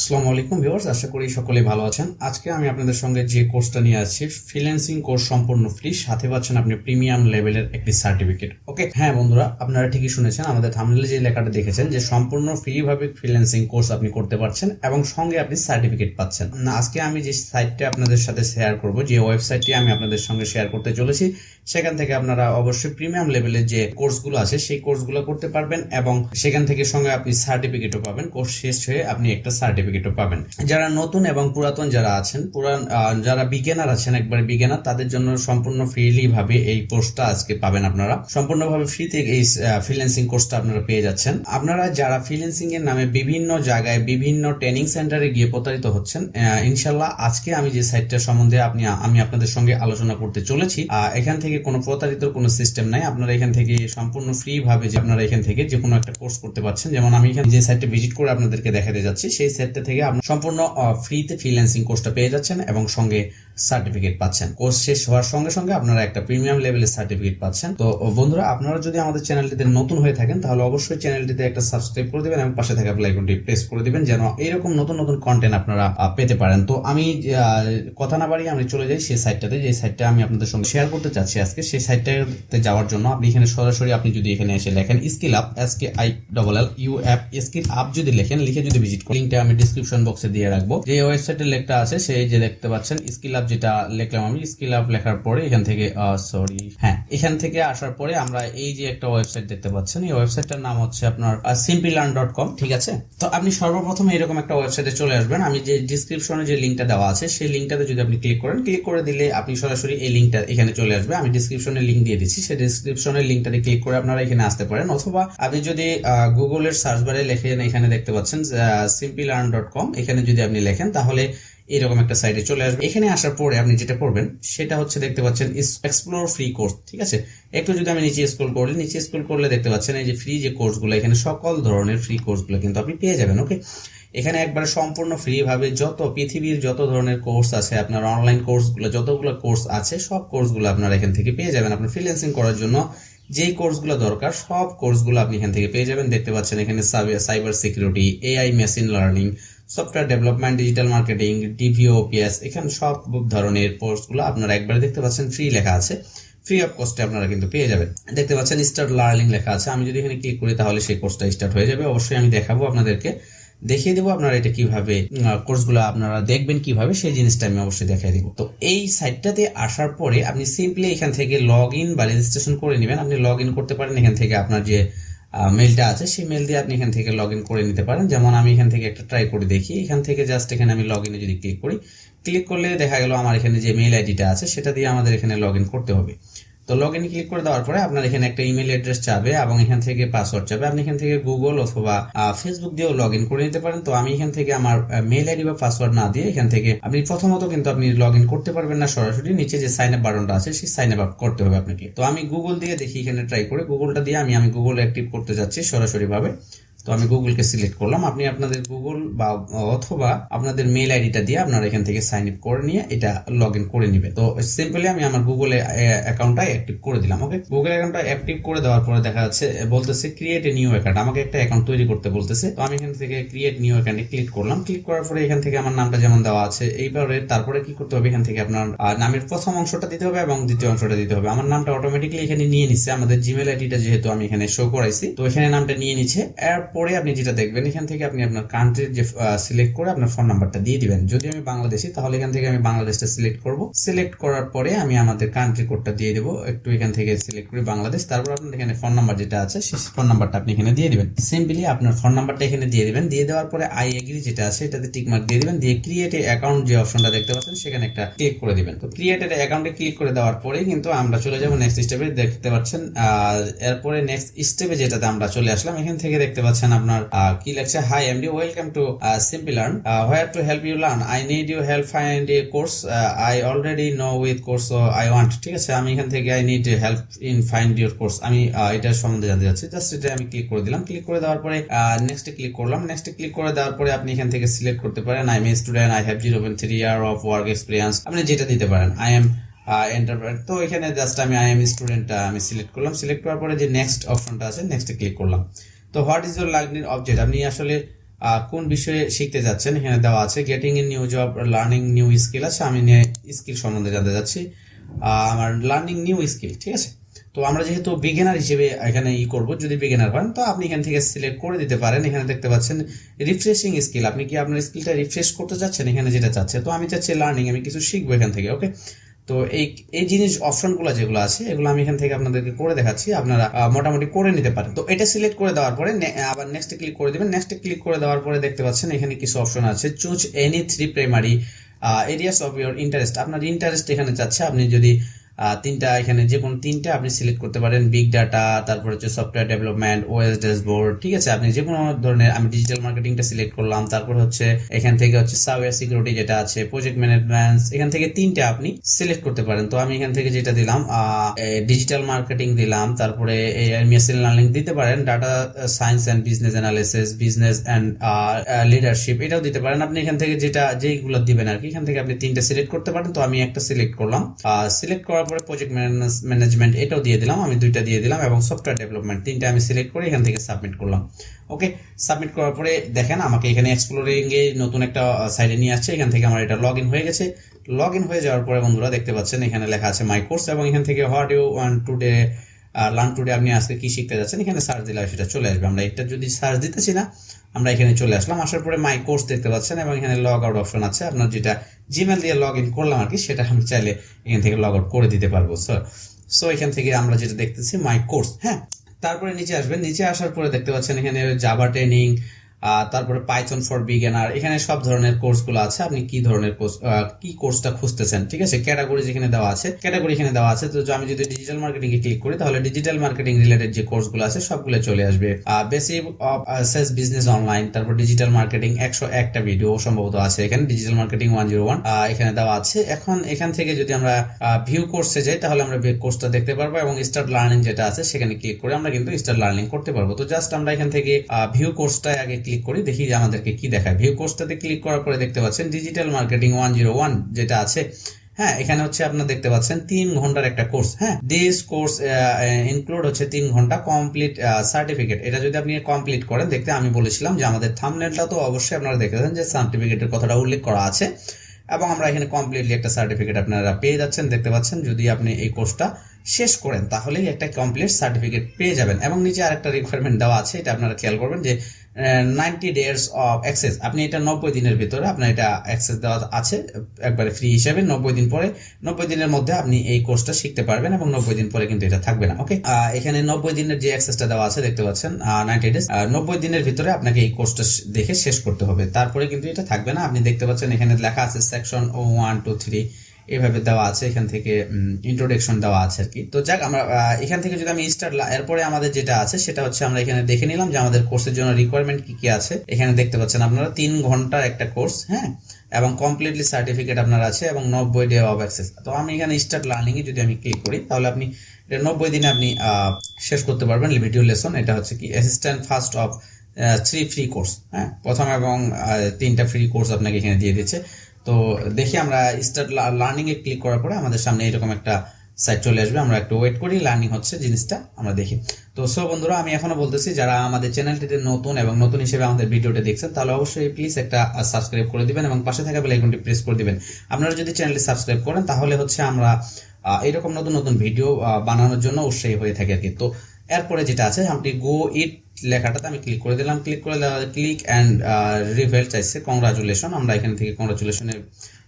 আসসালামু আলাইকুম ভিউয়ার্স, আশা করি সকলেই ভালো আছেন। আজকে আমি আপনাদের সঙ্গে যে কোর্সটা নিয়ে আসছি, ফ্রিল্যান্সিং কোর্স সম্পূর্ণ ফ্রি, সাথে পাচ্ছেন আপনি প্রিমিয়াম লেভেলের একটি সার্টিফিকেট। ওকে, হ্যাঁ বন্ধুরা, আপনারা ঠিকই শুনেছেন, আমাদের থাম্বনেলে যে লেখাটা দেখেছেন যে সম্পূর্ণ ফ্রি ভাবে ফ্রিল্যান্সিং কোর্স আপনি করতে পারছেন এবং সঙ্গে আপনি সার্টিফিকেট পাচ্ছেন। আজকে আমি যে সাইটটা আপনাদের সাথে শেয়ার করব, যে ওয়েবসাইটটি আমি আপনাদের সঙ্গে শেয়ার করতে চলেছি, সেখান থেকে আপনারা অবশ্যই প্রিমিয়াম লেভেলের যে কোর্সগুলো আছে সেই কোর্সগুলো করতে পারবেন এবং সেখান থেকে সঙ্গে আপনি সার্টিফিকেটও পাবেন। কোর্স শেষ হয়ে আপনি একটা সার্টিফিকেটও পাবেন। যারা নতুন এবং পুরাতন যারা আছেন, যারা বিগিনার আছেন, একবারে বিগিনার, তাদের জন্য সম্পূর্ণ ফ্রিলি ভাবে এই কোর্সটা আজকে পাবেন। আপনারা সম্পূর্ণভাবে ফ্রিতে এই ফ্রিল্যান্সিং কোর্সটা আপনারা পেয়ে যাচ্ছেন। আপনারা যারা ফ্রিল্যান্সিং এর নামে বিভিন্ন জায়গায় বিভিন্ন ট্রেনিং সেন্টারে গিয়ে প্রতারিত হচ্ছেন, ইনশাল্লাহ আজকে আমি যে সাইটটা সম্বন্ধে আমি আপনাদের সঙ্গে আলোচনা করতে চলেছি, এখান থেকে কোনো প্রতারিত কোনো সিস্টেম নাই। আপনারা এখান থেকে সম্পূর্ণ ফ্রি ভাবে যে আপনারা এখান থেকে যে কোনো একটা কোর্স করতে পারছেন। যেমন আমি এখানে যে সাইটটা ভিজিট করে আপনাদেরকে দেখাতে যাচ্ছি, সেই সাইটটা থেকে আপনি সম্পূর্ণ ফ্রিতে ফ্রিল্যান্সিং কোর্সটা পেয়ে যাচ্ছেন এবং সঙ্গে সার্টিফিকেট পাচ্ছেন। কোর্স শেষ হওয়ার সঙ্গে সঙ্গে আপনারা একটা প্রিমিয়াম লেভেলের সার্টিফিকেট পাচ্ছেন। তো বন্ধুরা, আপনারা যদি আমাদের চ্যানেলটিতে নতুন হয়ে থাকেন, তাহলে অবশ্যই চ্যানেলটিতে একটা সাবস্ক্রাইব করে দিবেন এবং পাশে থাকা বেল আইকনটি প্রেস করে দিবেন, যেন এইরকম নতুন নতুন কন্টেন্ট আপনারা পেতে পারেন। তো আমি কথা না বাড়িয়ে আমি চলে যাই সেই সাইটটাতে, যে সাইটটা আমি আপনাদের সঙ্গে শেয়ার করতে চাচ্ছি আজকে। সেই সাইটটাতে যাওয়ার জন্য আপনি এখানে সরাসরি আপনি যদি এখানে এসে লেখেন skill up, SKILLUP, skill up যদি লেখেন, লিখে যদি ভিজিট করেন, লিংকটা আমি ডিসক্রিপশন বক্সে দিয়ে রাখবো। যে ওয়েবসাইটের লেখটা আছে সেই যে দেখতে পাচ্ছেন স্কিল আপ, যেটা লিখলাম আমি স্কিল আপ, লেখার পরে এখান থেকে এখান থেকে আসার পরে আমরা এই যে একটা ওয়েবসাইট দেখতে পাচ্ছেন, এই ওয়েবসাইটটার নাম হচ্ছে আপনার simplylearn.com। ঠিক আছে, তো আপনি সর্বপ্রথম এরকম একটা ওয়েবসাইটে চলে আসবেন। আমি যে ডিসক্রিপশনে যে লিংকটা দেওয়া আছে সেই লিংকটাতে যদি আপনি ক্লিক করেন, ক্লিক করে দিলে আপনি সরাসরি এই লিংকটা এখানে চলে আসবে। আমি ডিসক্রিপশনে লিংক দিয়ে দিচ্ছি, সেই ডিসক্রিপশনের লিংকটাতে ক্লিক করে আপনারা এখানে আসতে পারেন, অথবা আপনি যদি গুগলের সার্চ বারে লেখেন, এখানে দেখতে পাচ্ছেন simplylearn.com, এখানে যদি আপনি লেখেন তাহলে এরকম একটা সাইটে চলে আসবে। এখানে আসার পরে আপনি যেটা করবেন সেটা হচ্ছে দেখতে পাচ্ছেন এক্সপ্লোর ফ্রি কোর্স। ঠিক আছে, একটু যদি আমি নিচে স্ক্রল করলে দেখতে পাচ্ছেন এই যে ফ্রি যে কোর্সগুলো, এখানে সকল ধরনের ফ্রি কোর্সগুলো কিন্তু আপনি পেয়ে যাবেন। ওকে, এখানে একবারে সম্পূর্ণ ফ্রি ভাবে যত পৃথিবীর যত ধরনের কোর্স আছে, আপনার অনলাইন কোর্সগুলো যতগুলো কোর্স আছে, সব কোর্সগুলো আপনারা এখান থেকে পেয়ে যাবেন। আপনার ফ্রিল্যান্সিং করার জন্য যেই কোর্সগুলো দরকার সব কোর্সগুলো আপনি এখান থেকে পেয়ে যাবেন। দেখতে পাচ্ছেন এখানে cyber security, AI, machine learning, software development, digital marketing, DVOPS, এখানে সব ধরনের কোর্সগুলো আপনারা একবারে দেখতে পাচ্ছেন ফ্রি লেখা আছে। ফ্রি অফ কস্টে আপনারা কিন্তু পেয়ে যাবেন। দেখতে পাচ্ছেন স্টার্ট লার্নিং লেখা আছে। আমি যদি এখানে ক্লিক করি তাহলে সেই কোর্সটা স্টার্ট হয়ে যাবে। অবশ্যই আমি দেখাবো আপনাদেরকে, দেখিয়ে দেবো আপনারা এটা কিভাবে কোর্সগুলো আপনারা দেখবেন কিভাবে, সেই জিনিসটা আমি অবশ্যই দেখিয়ে দিব। তো এই সাইটটাতে আসার পরে আপনি সিম্পলি এখান থেকে লগ ইন বা রেজিস্ট্রেশন করে নেবেন। আপনি লগ ইন করতে পারেন এখান থেকে, আপনার যে মেলটা আছে সেই মেল দিয়ে আপনি এখান থেকে লগ ইন করে নিতে পারেন। যেমন আমি এখান থেকে একটা ট্রাই করে দেখি, এখান থেকে জাস্ট এখানে আমি লগ ইনে যদি ক্লিক করলে দেখা গেল আমার এখানে যে মেল আইডিটা আছে সেটা দিয়ে আমাদের এখানে লগ ইন করতে হবে। তো লগ ইন ক্লিক করে দেওয়ার পরে আপনার এখানে একটা ইমেল অ্যাড্রেস চাবে এবং এখান থেকে পাসওয়ার্ড চাবে। আপনি এখান থেকে গুগল অথবা ফেসবুক দিয়েও লগ ইন করে নিতে পারেন। তো আমি এখান থেকে আমার মেল আইডি বা পাসওয়ার্ড না দিয়ে এখান থেকে আপনি প্রথমত কিন্তু আপনি লগ ইন করতে পারবেন না, সরাসরি নিচে যে সাইন আপ বাটনটা আছে সেই সাইন আপ করতে হবে আপনাকে। তো আমি গুগল দিয়ে দেখি, এখানে ট্রাই করে গুগলটা দিয়ে আমি গুগল অ্যাক্টিভ করতে যাচ্ছি সরাসরি ভাবে। তো আমি গুগলকে সিলেক্ট করলাম। আপনি আপনাদের গুগল বা অথবা আপনাদের মেল আইডিটা দিয়ে আপনারা এখান থেকে সাইন আপ করে নিয়ে এটা লগ ইন করে নেবেন। তো সিম্পলি আমি আমার গুগল অ্যাকাউন্টটা অ্যাক্টিভ করে দিলাম। ওকে, গুগল অ্যাকাউন্টটা অ্যাক্টিভ করে দেওয়ার পরে দেখা যাচ্ছে বলতেছে ক্রিয়েট এ নিউ অ্যাকাউন্ট, আমাকে একটা অ্যাকাউন্ট তৈরি করতে বলতেছে। তো আমি এখান থেকে ক্রিয়েট নিউ অ্যাকাউন্টে ক্লিক করলাম। ক্লিক করার পরে এখান থেকে আমার নামটা যেমন দেওয়া আছে এইভাবে, তারপরে কি করতে হবে, এখান থেকে আপনার নামের প্রথম অংশটা দিতে হবে এবং দ্বিতীয় অংশটা দিতে হবে। আমার নামটা অটোমেটিক্যালি এখানে নিয়ে নিচ্ছে, আমাদের জিমেল আইডিটা যেহেতু আমি এখানে শো করাইছি, তো এখানে নামটা নিয়ে নিচ্ছে। এরপরে আপনি যেটা দেখবেন, এখান থেকে আপনি আপনার কান্ট্রির যে সিলেক্ট করে আপনার ফোন নাম্বারটা দিয়ে দিবেন। যদি আমি বাংলাদেশি তাহলে এখান থেকে আমি বাংলাদেশটা সিলেক্ট করব। সিলেক্ট করার পরে আমি আমাদের কান্ট্রি কোডটা দিয়ে দেবো, একটু এখান থেকে সিলেক্ট করি বাংলাদেশ। তারপর আপনার এখানে ফোন নাম্বার যেটা আছে সেই ফোন নাম্বারটা আপনি এখানে দিয়ে দিবেন। সিম্পলি আপনার ফোন নাম্বারটা এখানে দিয়ে দিবেন। দিয়ে দেওয়ার পরে আই এগ্রি যেটা আছে এটাতে টিক মার্ক দিয়ে দিবেন। দিয়ে ক্রিয়েট এ অ্যাকাউন্ট যে অপশনটা দেখতে পাচ্ছেন সেখানে একটা ক্লিক করে দিবেন। তো ক্রিয়েট এ অ্যাকাউন্টে ক্লিক করে দেওয়ার পরে কিন্তু আমরা চলে যাবো নেক্সট স্টেপে। দেখতে পাচ্ছেন এরপরে নেক্সট স্টেপে যেটাতে আমরা চলে আসলাম, এখান থেকে দেখতে পাচ্ছেন আপনার কি লেখছে, high MD, welcome to Simplylearn. Where to help you learn? I need your help find a course. I already know with course, so I want. ঠিক আছে, আমি এখান থেকে I need help in find your course, আমি এটার সম্বন্ধে জানতে চাচ্ছি। জাস্ট এটা আমি ক্লিক করে দিলাম। ক্লিক করে দেওয়ার পরে নেক্সটে ক্লিক করলাম। নেক্সটে ক্লিক করে দেওয়ার পরে আপনি এখান থেকে সিলেক্ট করতে পারেন I am a student, I have 0.3 year of work experience, আপনি যেটা দিতে পারেন। I am এন্টারপ্রাইজ, তো এখানে জাস্ট আমি I am স্টুডেন্ট আমি সিলেক্ট করলাম। সিলেক্ট করার পরে যে নেক্সট অপশনটা আছে নেক্সটে ক্লিক করলাম। তো what is your learning object, আপনি আসলে কোন বিষয়ে শিখতে যাচ্ছেন এখানে দেওয়া আছে। Getting in new job, learning new skill আছে, আমি স্কিল সম্বন্ধে জানতে যাচ্ছি, আমার লার্নিং নিউ স্কিল, ঠিক আছে। তো আমরা যেহেতু বিগিনার হিসেবে এখানে করব, যদি বিগিনার হন তো আপনি এখান থেকে সিলেক্ট করে দিতে পারেন। এখানে দেখতে পাচ্ছেন রিফ্রেশিং স্কিল, আপনি কি আপনার স্কিলটা রিফ্রেশ করতে চাচ্ছেন, এখানে যেটা চাচ্ছে। তো আমি চাচ্ছি লার্নিং, আমি কিছু শিখবো এখান থেকে, ওকে। তো এই জিনিস অপশনগুলো যেগুলো আছে এগুলো আমি এখান থেকে আপনাদেরকে করে দেখাচ্ছি, আপনারা মোটামুটি করে নিতে পারেন। তো এটা সিলেক্ট করে দেওয়ার পরে আবার নেক্সটে ক্লিক করে দিবেন। নেক্সটে ক্লিক করে দেওয়ার পরে দেখতে পাচ্ছেন এখানে কিছু অপশন আছে, choose any 3 primary areas of your interest. আপনার ইন্টারেস্ট এখানে চাচ্ছে, আপনি যদি তিনটা, এখানে যে কোনো তিনটা আপনি সিলেক্ট করতে পারেন। বিগ ডাটা, তারপর হচ্ছে সফটওয়্যার ডেভেলপমেন্ট, ওএস ড্যাশবোর্ড, ঠিক আছে। আপনি যে কোনো ধরনের, আমি ডিজিটাল মার্কেটিংটা সিলেক্ট করলাম। তারপর হচ্ছে এখান থেকে হচ্ছে সাইবার সিকিউরিটি যেটা আছে, প্রজেক্ট ম্যানেজমেন্ট, এখান থেকে তিনটা আপনি সিলেক্ট করতে পারেন। তো আমি এখান থেকে যেটা দিলাম ডিজিটাল মার্কেটিং দিলাম, তারপরে মেশিন লার্নিং দিতে পারেন, data science and business analysis, business and leadership, এটাও দিতে পারেন। আপনি এখান থেকে যেগুলো দিবেন আর কি, এখান থেকে আপনি তিনটা সিলেক্ট করতে পারেন। তো আমি একটা সিলেক্ট করলাম। সিলেক্ট করার পরে প্রজেক্ট ম্যানেজমেন্ট এটাও দিয়ে দিলাম, আমি দুইটা দিয়ে দিলাম, এবং সফটওয়্যার ডেভেলপমেন্ট তিনটা আমি সিলেক্ট করে এখান থেকে সাবমিট করলাম। ওকে, সাবমিট করার পরে দেখেন আমাকে এখানে এক্সপ্লোরিং এ নতুন একটা সাইডে নিয়ে আসছে। এখান থেকে আমার এটা লগ ইন হয়ে গেছে। লগ ইন হয়ে যাওয়ার পরে বন্ধুরা দেখতে পাচ্ছেন এখানে লেখা আছে মাই কোর্স, এবং এখান থেকে what you want today learn today, আপনি আজকে কি শিখতে যাচ্ছেন এখানে সার্চ দিলে সেটা চলে আসবে। আমরা এটা যদি সার্চ দিতেছি না, আমরা এখানে চলে আসলাম। আসার পরে মাই কোর্স দেখতে পাচ্ছেন, এবং এখানে লগ আউট অপশন আছে। আপনার যেটা জিমেল দিয়ে লগ ইন করলাম আর কি, সেটা আমি চাইলে এখান থেকে লগ আউট করে দিতে পারবো। সো এখান থেকে আমরা যেটা দেখতেছি মাই কোর্স, হ্যাঁ। তারপরে নিচে আসবেন, নিচে আসার পরে দেখতে পাচ্ছেন এখানে জাভা ট্রেনিং, তারপরে পাইথন ফর বিগিনার, এখানে সব ধরনের কোর্সগুলো আছে। আপনি কি ধরনের কোর্স, কি কোর্সটা খুঁজতেছেন, ঠিক আছে। ক্যাটাগরি যেখানে দেওয়া আছে, ক্যাটাগরি এখানে দেওয়া আছে। তো আমি যদি ডিজিটাল মার্কেটিং এ ক্লিক করি, তাহলে ডিজিটাল মার্কেটিং রিলেটেড যে কোর্সগুলো আছে সবগুলো চলে আসবে। Basic of sales business online, তারপর ডিজিটাল মার্কেটিং 101টা ভিডিও সম্ভবত আছে এখানে, ডিজিটাল মার্কেটিং 101 এখানে দেওয়া আছে। এখন এখান থেকে যদি আমরা ভিউ কোর্সে যাই, তাহলে আমরা কোর্সটা দেখতে পারবো, এবং স্টার্ট লার্নিং যেটা আছে সেখানে ক্লিক করে আমরা কিন্তু স্টার্ট লার্নিং করতে পারবো। তো জাস্ট আমরা এখান থেকে ভিউ কোর্সটা আগে ক্লিক করি, দেখি যে আমাদেরকে কি দেখায়। ভিউ কোর্সটাতে ক্লিক করার পরে দেখতে পাচ্ছেন ডিজিটাল মার্কেটিং 101 যেটা আছে, হ্যাঁ। এখানে হচ্ছে আপনারা দেখতে পাচ্ছেন 3 ঘন্টার একটা কোর্স, হ্যাঁ। দিস কোর্স ইনক্লুড হচ্ছে 3 ঘন্টা কমপ্লিট সার্টিফিকেট। এটা যদি আপনি কমপ্লিট করেন, দেখতে আমি বলেছিলাম যে আমাদের থাম্বনেলটা তো অবশ্যই আপনারা দেখেছেন যে সার্টিফিকেটের কথাটা উল্লেখ করা আছে, এবং আমরা এখানে কমপ্লিটলি একটা সার্টিফিকেট আপনারা পেয়ে যাচ্ছেন, দেখতে পাচ্ছেন। যদি আপনি এই কোর্সটা শেষ করেন তাহলেই একটা কমপ্লিট সার্টিফিকেট পেয়ে যাবেন। এবং নিচে আরেকটা রিকোয়ারমেন্ট দেওয়া আছে, এটা আপনারা খেয়াল করবেন যে 90 ডেজ অফ অ্যাক্সেস, আপনি এটা 90 দিনের ভিতরে আপনার এটা অ্যাক্সেস দেওয়া আছে একবারে ফ্রি হিসেবে। 90 দিন পরে, 90 দিনের মধ্যে আপনি এই কোর্সটা শিখতে পারবেন, এবং 90 দিন পরে কিন্তু এটা থাকবে না, ওকে। এখানে 90 দিনের যে অ্যাক্সেসটা দেওয়া আছে দেখতে পাচ্ছেন 90 ডেজ, 90 দিনের ভিতরে আপনাকে এই কোর্সটা দেখে শেষ করতে হবে, তারপরে কিন্তু এটা থাকবে না। আপনি দেখতে পাচ্ছেন এখানে লেখা আছে সেকশন 1 2 3 এইভাবে দেওয়া আছে, এখান থেকে ইন্ট্রোডাকশন দেওয়া আছে আর কি। তো যাক, আমরা এখান থেকে যদি আমি স্টার্ট, এরপরে আমাদের যেটা আছে সেটা হচ্ছে আমরা এখানে দেখে নিলাম যে আমাদের কোর্সের জন্য রিকোয়ারমেন্ট কি কি আছে। এখানে দেখতে পাচ্ছেন আপনারা 3 ঘন্টার একটা কোর্স, হ্যাঁ, এবং কমপ্লিটলি সার্টিফিকেট আপনার আছে, এবং 90 ডে অফ অ্যাক্সেস। তো আমি এখানে স্টার্ট লার্নিং এ যদি আমি ক্লিক করি, তাহলে আপনি 90 দিনে আপনি শেষ করতে পারবেন ভিডিও লেসন। এটা হচ্ছে কি assistant first of 3 free course, হ্যাঁ। প্রথম এবং 3টা ফ্রি কোর্স আপনাকে এখানে দিয়ে দিচ্ছে। তো দেখি আমরা স্টার্ট লার্নিং এ ক্লিক করার পরে আমাদের সামনে এরকম একটা সাইট চলে আসবে। আমরা একটু ওয়েট করি, লার্নিং হচ্ছে জিনিসটা আমরা দেখি। তো সো বন্ধুরা, আমি এখনো বলতেছি, যারা আমাদের চ্যানেলটিতে নতুন এবং নতুন হিসেবে আমাদের ভিডিওটা দেখছেন, তাহলে অবশ্যই প্লিজ একটা সাবস্ক্রাইব করে দিবেন, এবং পাশে থাকা বেল আইকনটি প্রেস করে দিবেন। আপনারা যদি চ্যানেলটি সাবস্ক্রাইব করেন, তাহলে হচ্ছে আমরা এরকম নতুন নতুন ভিডিও বানানোর জন্য উৎসাহী হয়ে থাকি আর কি। তো এরপরে যেটা আছে, আপনি গো ইট লেখাটাতে আমি ক্লিক করে দিলাম। ক্লিক করে ক্লিক অ্যান্ড রিভেল চাইছে, কংগ্রাচুলেশন। আমরা এখান থেকে কংগ্রাচুলেশনে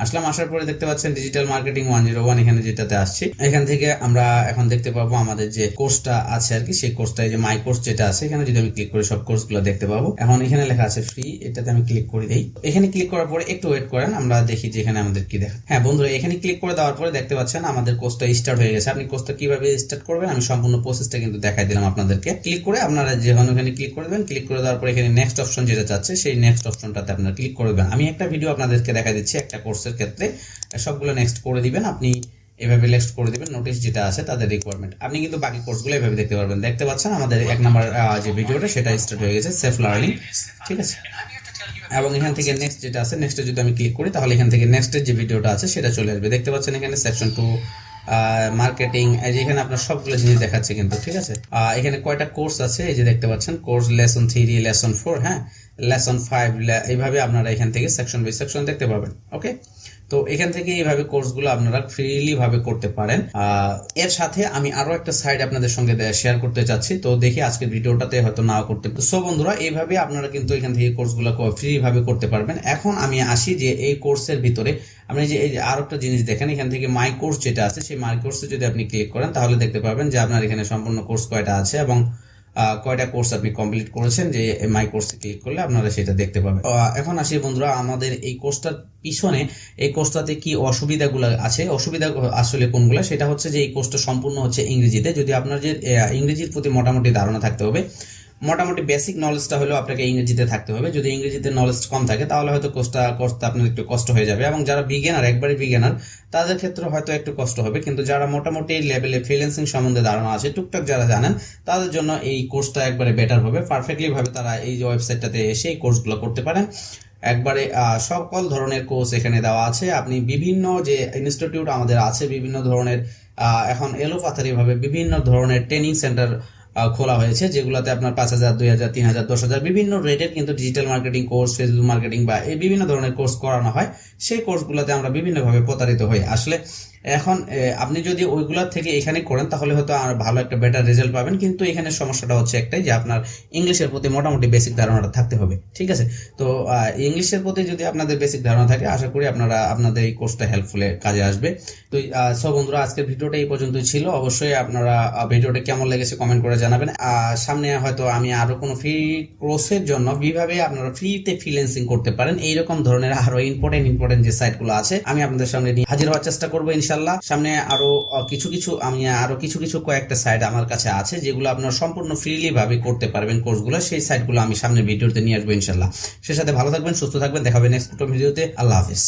আসলাম। আসার পরে দেখতে পাচ্ছেন ডিজিটাল মার্কেটিং 101 এখানে যেটাতে আসছি, এখান থেকে আমরা এখন দেখতে পাবো আমাদের যে কোর্সটা আছে আর কি, সেই কোর্সটা, যে মাই কোর্স যেটা আছে, এখানে যদি আমি ক্লিক করি সব কোর্সগুলো দেখতে পাবো। এখন এখানে লেখা আছে ফ্রি, এটাতে আমি ক্লিক করে দিই। এখানে ক্লিক করার পরে একটু ওয়েট করেন, আমরা দেখি যে এখানে আমাদের কি দেখা। হ্যাঁ বন্ধুরা, এখানে ক্লিক করে দেওয়ার পরে দেখতে পাচ্ছেন আমাদের কোর্সটা স্টার্ট হয়ে গেছে। আপনি কোর্সটা কিভাবে স্টার্ট করবেন আমি সম্পূর্ণ প্রসেসটা কিন্তু দেখাই দিলাম আপনাদেরকে। ক্লিক করে আপনারা যখন ওখানে ক্লিক করে দেবেন, ক্লিক করে দেওয়ার পরে এখানে নেক্সট অপশন যেটা চাচ্ছে, সেই নেক্সট অপশনটাতে আপনারা ক্লিক করে দেবেন। আমি একটা ভিডিও আপনাদেরকে দেখা দিচ্ছি একটা কোর্সের ক্ষেত্রে, সবগুলো নেক্সট করে দিবেন। আপনি এভাবে নেক্সট করে দিবেন, নোটিশ যেটা আছে তাদের রিকোয়ারমেন্ট। আপনি কিন্তু বাকি কোর্সগুলো এভাবে দেখতে পারবেন। দেখতে পাচ্ছেন আমাদের 1 নাম্বার যে ভিডিওটা সেটা স্টার্ট হয়ে গেছে, সেলফ লার্নিং, ঠিক আছে। এবং এখান থেকে নেক্সট যেটা আছে, নেক্সটে যদি আমি ক্লিক করি, তাহলে এখান থেকে নেক্সটের যে ভিডিওটা আছে সেটা চলে আসবে। দেখতে পাচ্ছেন এখানে সেকশন 2 মার্কেটিং, এই যে এখানে আপনার সবগুলো জিনিস দেখাচ্ছে কিন্তু, ঠিক আছে। এখানে কয়টা কোর্স আছে এই যে দেখতে পাচ্ছেন, কোর্স লেসন 3, লেসন 4, হ্যাঁ, লেসন 5, এইভাবে আপনারা এখান থেকে সেকশন বাই সেকশন দেখতে পাবেন। ওকে, তো এখান থেকে এইভাবে কোর্সগুলো আপনারা ফ্রিলি ভাবে করতে পারেন। এর সাথে আমি আরো একটা সাইট আপনাদের সঙ্গে শেয়ার করতে চাচ্ছি, তো দেখি আজকের ভিডিওটাতে হয়তো নাও করতে। সো বন্ধুরা, এইভাবে আপনারা কিন্তু এখান থেকে কোর্সগুলো ফ্রি ভাবে করতে পারবেন। এখন আমি আসি যে এই কোর্সের ভিতরে আপনি যে এই যে আরো একটা জিনিস দেখেন, এখান থেকে মাই কোর্স যেটা আছে, সেই মাই কোর্সে যদি আপনি ক্লিক করেন তাহলে দেখতে পাবেন যে আপনার এখানে সম্পূর্ণ কোর্স কয়টা আছে এবং কয়টা কোর্স আপনি কমপ্লিট করেছেন। যে মাই কোর্সে ক্লিক করলে আপনারা সেটা দেখতে পাবেন। এখন আসি বন্ধুরা, আমাদের এই কোর্সটার পিছনে, এই কোর্সটাতে কি অসুবিধাগুলো আছে, অসুবিধা আসলে কোনগুলো, সেটা হচ্ছে যে এই কোর্সটা সম্পূর্ণ হচ্ছে ইংরেজিতে। যদি আপনার যে ইংরেজির প্রতি মোটামুটি ধারণা থাকতে হবে, মোটামুটি বেসিক নলেজটা হলেও আপনাকে ইংরেজিতে থাকতে হবে। যদি ইংরেজিতে নলেজ কম থাকে তাহলে হয়তো কোর্সটা আপনার একটু কষ্ট হয়ে যাবে, এবং যারা বিগিনার, একবারে বিগিনার, তাদের ক্ষেত্রে হয়তো একটু কষ্ট হবে। কিন্তু যারা মোটামুটি লেভেলে ফ্রিল্যান্সিং সম্বন্ধে ধারণা আছে, টুকটাক যারা জানেন, তাদের জন্য এই কোর্সটা একবারে বেটার হবে। পারফেক্টলি ভাবে তারা এই যে ওয়েবসাইটটাতে এসে এই কোর্সগুলো করতে পারেন। একবারে সকল ধরনের কোর্স এখানে দেওয়া আছে। আপনি বিভিন্ন যে ইনস্টিটিউট আমাদের আছে, বিভিন্ন ধরনের এখন এলোপাথারি ভাবে বিভিন্ন ধরনের ট্রেনিং সেন্টার খোলা হয়েছে, যেগুলোতে আপনার 5,000, 2,000, 3,000, 10,000 বিভিন্ন রেটের কিন্তু digital marketing course, Facebook marketing বা এই বিভিন্ন ধরনের কোর্স করানো হয়। সেই কোর্সগুলোতে আমরা বিভিন্নভাবে প্রতারিত হই। আসলে এখন আপনি যদি ওইগুলা থেকে এখানে করেন তাহলে হয়তো আর ভালো একটা বেটার রেজাল্ট পাবেন। কিন্তু এখানে সমস্যাটা হচ্ছে একটাই, যে আপনার ইংলিশের প্রতি মোটামুটি বেসিক ধারণাটা থাকতে হবে, ঠিক আছে। তো ইংলিশের প্রতি যদি আপনাদের বেসিক ধারণা থাকে, আশা করি আপনাদের এই কোর্সটা হেল্পফুলে কাজে আসবে। তো সব বন্ধুরা, আজকের ভিডিওটা এই পর্যন্তই ছিল। অবশ্যই আপনারা ভিডিওটা কেমন লেগেছে কমেন্ট করে জানাবেন। সামনে হয়তো আমি আরো কোনো ফ্রি কোর্সের জন্য কিভাবে আপনারা ফ্রিতে ফ্রিল্যান্সিং করতে পারেন, এইরকম ধরনের আরো ইম্পর্টেন্ট যে সাইটগুলো আছে, আমি আপনাদের সামনে নিয়ে হাজির হওয়ার চেষ্টা করবো ইনশাল্লাহ। সামনে আরো কিছু কয়েকটা সাইট আমার কাছে আছে, যেগুলো আপনারা সম্পূর্ণ ফ্রিলি ভাবে করতে পারবেন কোর্সগুলো। সেই সাইটগুলো আমি সামনে ভিডিওতে নিয়ে আসবো ইনশাল্লাহ। সে সাথে ভালো থাকবেন, সুস্থ থাকবেন, দেখা হবে নেক্সট ভিডিওতে। আল্লাহ হাফিজ।